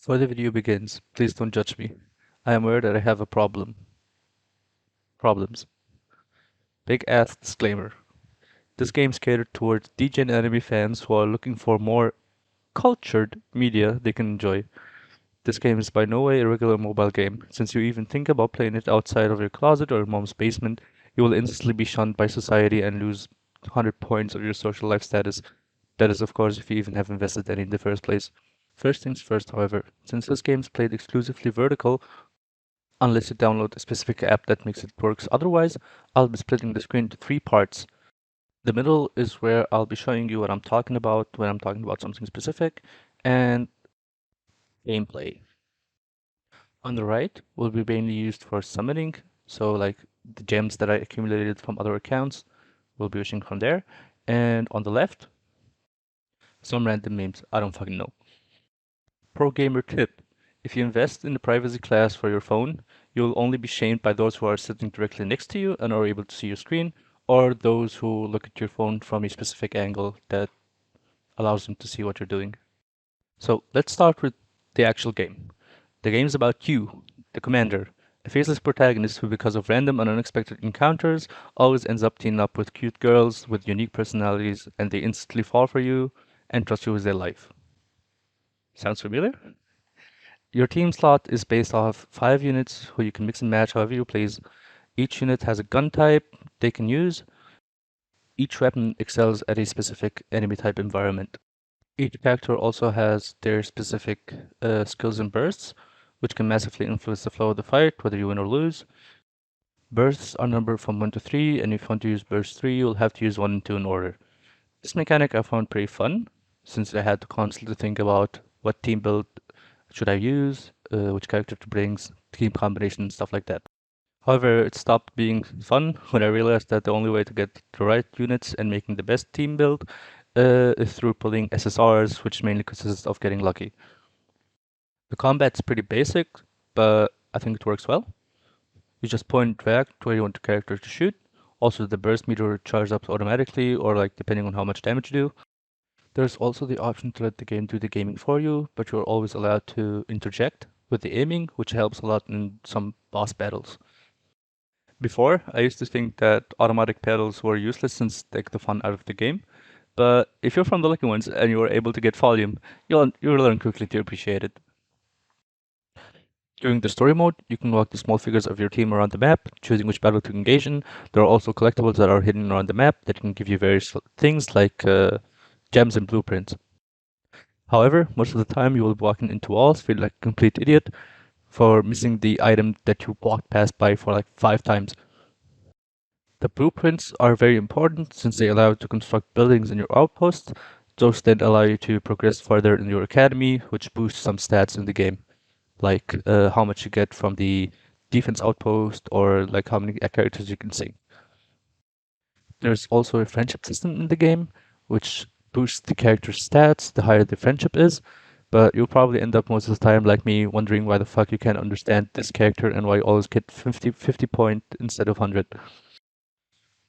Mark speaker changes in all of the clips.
Speaker 1: Before the video begins, please don't judge me. I am aware that I have a problem. Problems. Big ass disclaimer. This game is catered towards degen anime fans who are looking for more cultured media they can enjoy. This game is by no way a regular mobile game. Since you even think about playing it outside of your closet or your mom's basement, you will instantly be shunned by society and lose 100 points of your social life status. That is, of course, if you even have invested any in the first place. First things first, however, since this game is played exclusively vertical, unless you download a specific app that makes it works. Otherwise, I'll be splitting the screen into three parts. The middle is where I'll be showing you what I'm talking about when I'm talking about something specific, and gameplay. On the right will be mainly used for summoning, so like the gems that I accumulated from other accounts will be wishing from there. And on the left, some random memes, I don't fucking know. Pro gamer tip. If you invest in the privacy class for your phone, you'll only be shamed by those who are sitting directly next to you and are able to see your screen, or those who look at your phone from a specific angle that allows them to see what you're doing. So let's start with the actual game. The game is about Q, the commander, a faceless protagonist who, because of random and unexpected encounters, always ends up teaming up with cute girls with unique personalities, and they instantly fall for you and trust you with their life. Sounds familiar? Your team slot is based off 5 units who you can mix and match however you please. Each unit has a gun type they can use. Each weapon excels at a specific enemy type environment. Each character also has their specific skills and bursts, which can massively influence the flow of the fight, whether you win or lose. Bursts are numbered from 1 to 3, and if you want to use burst 3, you'll have to use 1 and 2 in order. This mechanic I found pretty fun, since I had to constantly think about what team build should I use, which character to bring, team combination, stuff like that. However, it stopped being fun when I realized that the only way to get the right units and making the best team build is through pulling SSRs, which mainly consists of getting lucky. The combat's pretty basic, but I think it works well. You just point and drag to where you want the character to shoot. Also, the burst meter charges up automatically, or like depending on how much damage you do. There's also the option to let the game do the gaming for you, but you're always allowed to interject with the aiming, which helps a lot in some boss battles. Before, I used to think that automatic pedals were useless and take the fun out of the game, but if you're from the lucky ones and you are able to get volume, you'll learn quickly to appreciate it. During the story mode, you can walk the small figures of your team around the map, choosing which battle to engage in. There are also collectibles that are hidden around the map that can give you various things like gems and blueprints. However, most of the time you will be walking into walls, feel like a complete idiot for missing the item that you walked past by for like 5 times. The blueprints are very important since they allow you to construct buildings in your outpost. Those then allow you to progress further in your academy, which boosts some stats in the game, like how much you get from the defense outpost or like how many characters you can sing. There's also a friendship system in the game, which boosts the character's stats the higher the friendship is, but you'll probably end up most of the time like me wondering why the fuck you can't understand this character and why you always get 50 point instead of 100.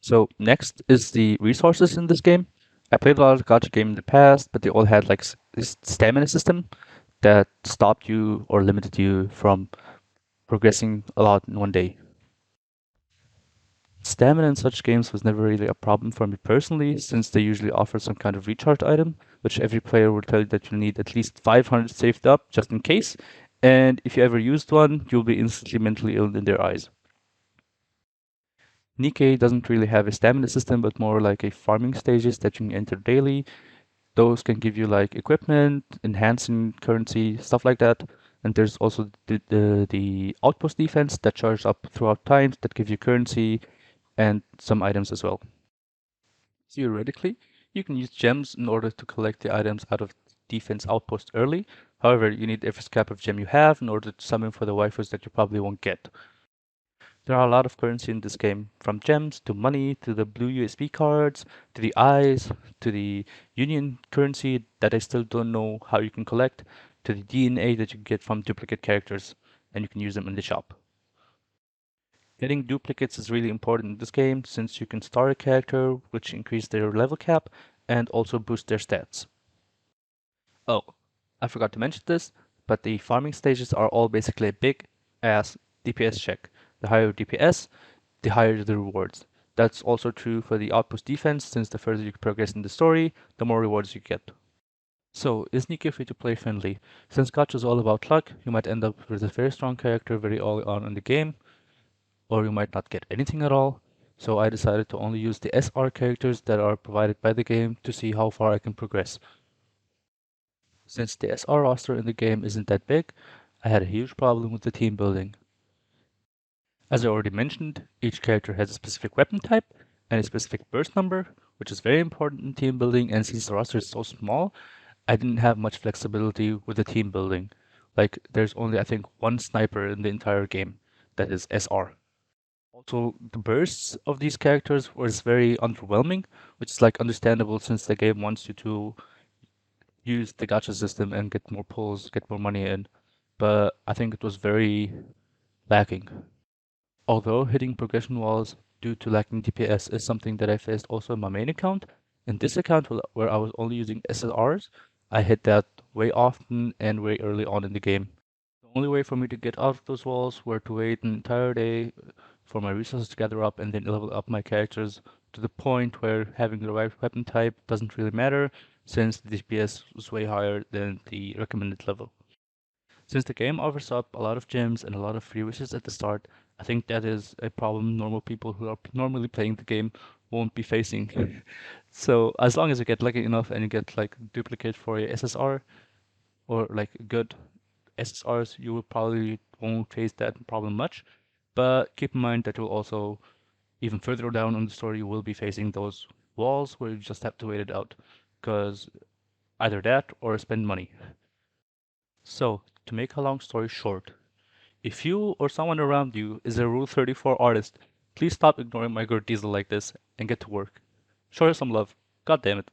Speaker 1: So next is the resources in this game. I played a lot of gacha game in the past, but they all had like this stamina system that stopped you or limited you from progressing a lot in one day. Stamina in such games was never really a problem for me personally, since they usually offer some kind of recharge item, which every player will tell you that you'll need at least 500 saved up just in case, and if you ever used one, you'll be instantly mentally ill in their eyes. Nikke doesn't really have a stamina system, but more like a farming stages that you can enter daily. Those can give you like equipment, enhancing currency, stuff like that. And there's also the outpost defense that charges up throughout times that give you currency and some items as well. Theoretically, you can use gems in order to collect the items out of defense outpost early. However, you need every scrap of gem you have in order to summon for the waifus that you probably won't get. There are a lot of currency in this game, from gems to money to the blue USB cards to the eyes to the union currency that I still don't know how you can collect to the DNA that you get from duplicate characters and you can use them in the shop. Getting duplicates is really important in this game since you can start a character which increase their level cap and also boost their stats. Oh, I forgot to mention this. but the farming stages are all basically a big ass DPS check. The higher your DPS, the higher the rewards. That's also true for the outpost defense, since the further you progress in the story, the more rewards you get. So, is Nikke free to play friendly? Since gacha is all about luck, you might end up with a very strong character very early on in the game, or you might not get anything at all. So I decided to only use the SR characters that are provided by the game to see how far I can progress. Since the SR roster in the game isn't that big, I had a huge problem with the team building. As I already mentioned, each character has a specific weapon type and a specific burst number, which is very important in team building, and since the roster is so small, I didn't have much flexibility with the team building. Like, there's only, I think, one sniper in the entire game that is SR. Also, the bursts of these characters was very underwhelming, which is like understandable since the game wants you to use the gacha system and get more pulls, get more money in. But I think it was very lacking. Although hitting progression walls due to lacking DPS is something that I faced also in my main account, in this account where I was only using SLRs, I hit that way often and very early on in the game. The only way for me to get out of those walls were to wait an entire day for my resources to gather up and then level up my characters to the point where having the right weapon type doesn't really matter since the DPS was way higher than the recommended level. Since the game offers up a lot of gems and a lot of free wishes at the start, I think that is a problem normal people who are normally playing the game won't be facing. So as long as you get lucky enough and you get like duplicate for your SSR or like good SSRs, you will probably won't face that problem much. But keep in mind that you'll also, even further down on the story, you will be facing those walls where you just have to wait it out. Because either that or spend money. So, to make a long story short, if you or someone around you is a Rule 34 artist, please stop ignoring my girl Diesel like this and get to work. Show her some love. God damn it.